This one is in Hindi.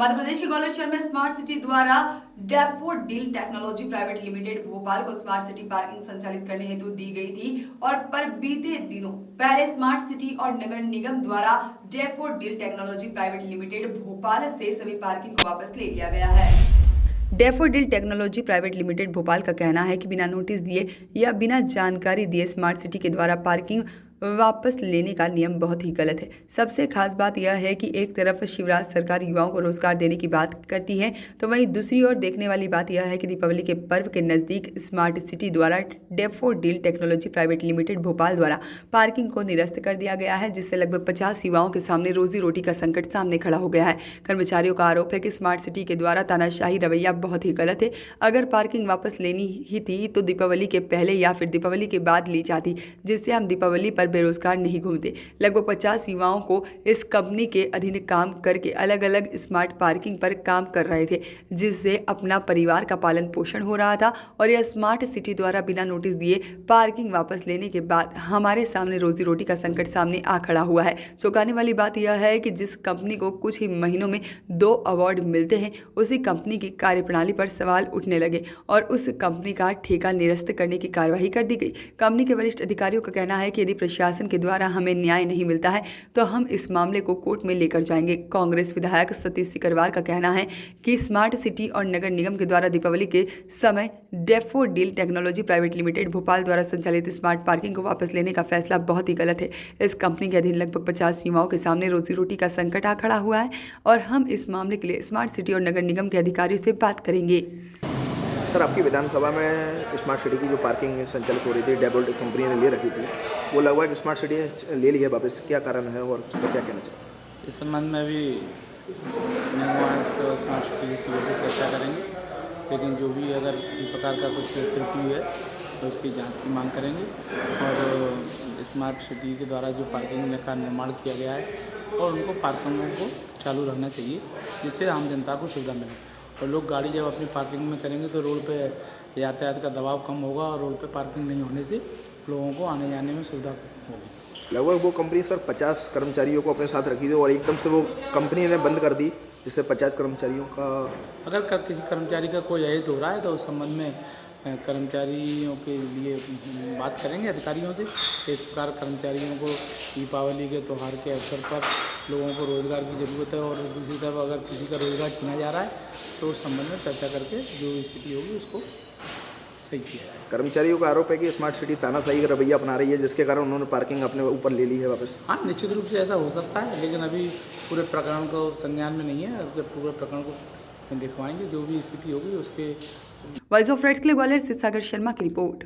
मध्य प्रदेश के ग्वालियर शहर में स्मार्ट सिटी द्वारा daffodil technology private limited Bhopal को स्मार्ट सिटी पार्किंग संचालित करने हेतु दी गई थी और पर बीते दिनों पहले स्मार्ट सिटी और नगर निगम द्वारा daffodil technology private limited Bhopal से सभी पार्किंग को वापस ले लिया गया है। Daffodil technology private limited Bhopal का कहना है कि बिना नोटिस दिए या बिना जानकारी दिए स्मार्ट सिटी के द्वारा पार्किंग वापस लेने का नियम बहुत ही गलत है। सबसे खास बात यह है कि एक तरफ शिवराज सरकार युवाओं को रोजगार देने की बात करती है, तो वहीं दूसरी ओर देखने वाली बात यह है कि दीपावली के पर्व के नज़दीक स्मार्ट सिटी द्वारा daffodil technology private limited Bhopal द्वारा पार्किंग को निरस्त कर दिया गया है, जिससे लगभग 50 युवाओं के सामने रोजी रोटी का संकट सामने खड़ा हो गया है। कर्मचारियों का आरोप है कि स्मार्ट सिटी के द्वारा तानाशाही रवैया बहुत ही गलत है। अगर पार्किंग वापस लेनी ही थी तो दीपावली के पहले या फिर दीपावली के बाद ली जाती, जिससे हम दीपावली पर बेरोजगार नहीं घूमते। लगभग 50 युवाओं को इस कंपनी के अधीन काम करके अलग अलग स्मार्ट पार्किंग पर काम कर रहे थे, जिससे अपना परिवार का पालन पोषण हो रहा था। और यह स्मार्ट सिटी द्वारा बिना नोटिस दिए पार्किंग वापस लेने के बाद हमारे सामने रोजी रोटी का संकट सामने आ खड़ा हुआ है। चौंकाने वाली बात यह है कि जिस कंपनी को कुछ ही महीनों में 2 अवार्ड मिलते हैं, उसी कंपनी की कार्यप्रणाली पर सवाल उठने लगे और उस कंपनी का ठेका निरस्त करने की कार्यवाही कर दी गई। कंपनी के वरिष्ठ अधिकारियों का कहना है कि यदि प्रशासन के द्वारा हमें न्याय नहीं मिलता है तो हम इस मामले को कोर्ट में लेकर जाएंगे। कांग्रेस विधायक सतीश सिकरवार का कहना है कि स्मार्ट सिटी और नगर निगम के द्वारा दीपावली के समय daffodil technology private limited Bhopal द्वारा संचालित स्मार्ट पार्किंग को वापस लेने का फैसला बहुत ही गलत है। इस कंपनी के अधीन लगभग 50 युवाओं के सामने रोजी रोटी का संकट आ खड़ा हुआ है और हम इस मामले के लिए स्मार्ट सिटी और नगर निगम के अधिकारियों से बात करेंगे। सर, आपकी विधानसभा में स्मार्ट सिटी की जो पार्किंग संचालित हो रही थी, डैफोडिल कंपनी ने ले रखी थी, वो लगभग स्मार्ट सिटी ने ले ली है वापस, क्या कारण है और उस पर क्या कहना चाहिए? इस संबंध में भी स्मार्ट सिटी की सीओ से चर्चा करेंगे, लेकिन जो भी अगर किसी प्रकार का कुछ त्रुटि है तो उसकी जांच की मांग करेंगे। और स्मार्ट सिटी के द्वारा जो पार्किंग का निर्माण किया गया है और उनको पार्किंगों को चालू रहना चाहिए, जिससे आम जनता को सुविधा मिले। और लोग गाड़ी जब अपनी पार्किंग में करेंगे तो रोड पे यातायात का दबाव कम होगा और रोड पे पार्किंग नहीं होने से लोगों को आने जाने में सुविधा होगी। लगभग वो कंपनी सर 50 कर्मचारियों को अपने साथ रखी थी और एकदम से वो कंपनी ने बंद कर दी, जिससे 50 कर्मचारियों का अगर किसी कर्मचारी का कोई अहित हो रहा है तो उस संबंध में कर्मचारियों के लिए बात करेंगे अधिकारियों से। इस प्रकार कर्मचारियों को दीपावली के त्यौहार के अवसर पर लोगों को रोज़गार की ज़रूरत है और दूसरी तरफ अगर किसी का रोज़गार छीना जा रहा है तो उस संबंध में चर्चा करके जो स्थिति होगी उसको सही किया जाए। कर्मचारियों का आरोप है कि स्मार्ट सिटी तानाशाही का रवैया अपना रही है, जिसके कारण उन्होंने पार्किंग अपने ऊपर ले ली है वापस। हाँ, निश्चित रूप से ऐसा हो सकता है, लेकिन अभी पूरे प्रकरण को संज्ञान में नहीं है। जब पूरे प्रकरण को दिखवाएंगे, जो भी स्थिति होगी उसके। वॉइस ऑफ राइट्स के लिए ग्वालियर से सागर शर्मा की रिपोर्ट।